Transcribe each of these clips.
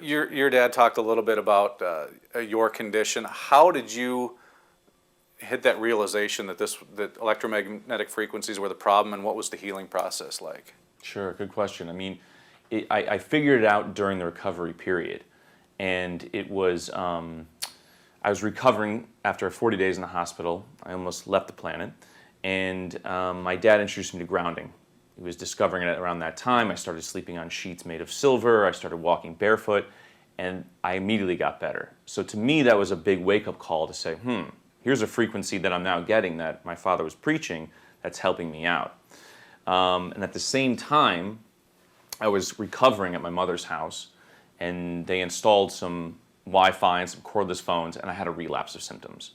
your dad talked a little bit about your condition. How did you hit that realization that that electromagnetic frequencies were the problem, and what was the healing process like? Sure, good question. I mean, I figured it out during the recovery period, and it was I was recovering after 40 days in the hospital. I almost left the planet, and my dad introduced me to grounding. He was discovering it around that time. I started sleeping on sheets made of silver. I started walking barefoot, and I immediately got better. So to me, that was a big wake-up call to say, here's a frequency that I'm now getting that my father was preaching that's helping me out. And at the same time, I was recovering at my mother's house, and they installed some Wi-Fi and some cordless phones, and I had a relapse of symptoms.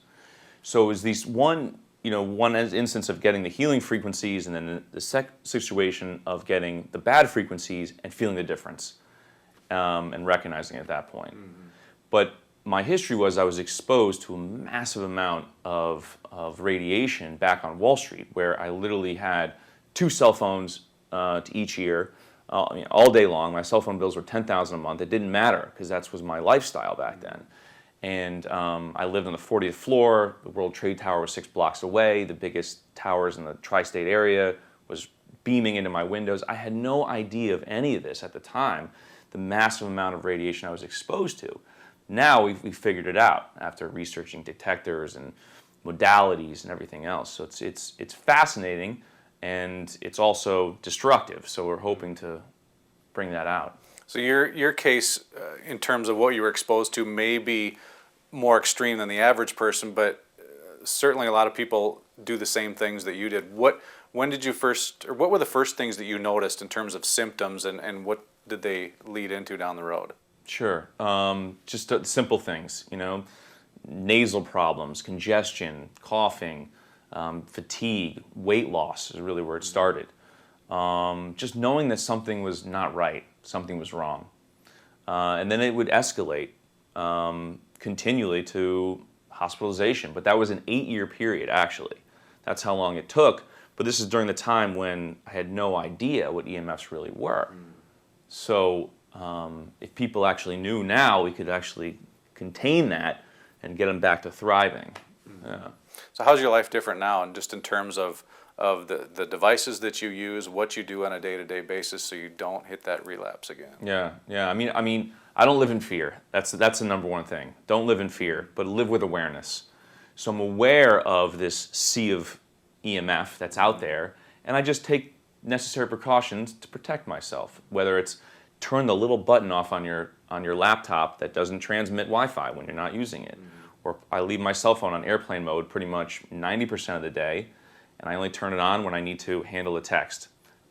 So it was these one instance of getting the healing frequencies, and then the situation of getting the bad frequencies and feeling the difference, and recognizing it at that point. But my history was I was exposed to a massive amount of radiation back on Wall Street, where I literally had 2 cell phones to each ear, all day long. My cell phone bills were $10,000 a month. It didn't matter because that was my lifestyle back then. And I lived on the 40th floor. The World Trade Tower was 6 blocks away. The biggest towers in the tri-state area was beaming into my windows. I had no idea of any of this at the time, the massive amount of radiation I was exposed to. Now we've figured it out after researching detectors and modalities and everything else. So it's fascinating, and it's also destructive. So we're hoping to bring that out. So your case, in terms of what you were exposed to, may be more extreme than the average person, but certainly a lot of people do the same things that you did. What were the first things that you noticed in terms of symptoms, and what did they lead into down the road? Sure. Just simple things, nasal problems, congestion, coughing, fatigue, weight loss is really where it started. Just knowing that something was not right, something was wrong. And then it would escalate continually to hospitalization. But that was an 8-year period, actually. That's how long it took. But this is during the time when I had no idea what EMFs really were. So if people actually knew now, we could actually contain that and get them back to thriving. Yeah. So how's your life different now, and just in terms of the devices that you use, what you do on a day-to-day basis so you don't hit that relapse again? Yeah. I mean, I don't live in fear. That's the number one thing. Don't live in fear, but live with awareness. So I'm aware of this sea of EMF that's out there, and I just take necessary precautions to protect myself, whether it's turn the little button off on your laptop that doesn't transmit Wi-Fi when you're not using it. Or I leave my cell phone on airplane mode pretty much 90% of the day, and I only turn it on when I need to handle a text.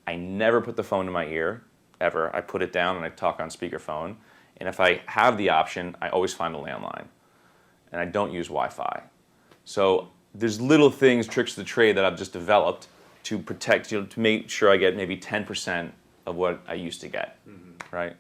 I never put the phone to my ear, ever. I put it down and I talk on speakerphone. And if I have the option, I always find a landline. And I don't use Wi-Fi. So there's little things, tricks of the trade that I've just developed to protect, to make sure I get maybe 10% of what I used to get, right?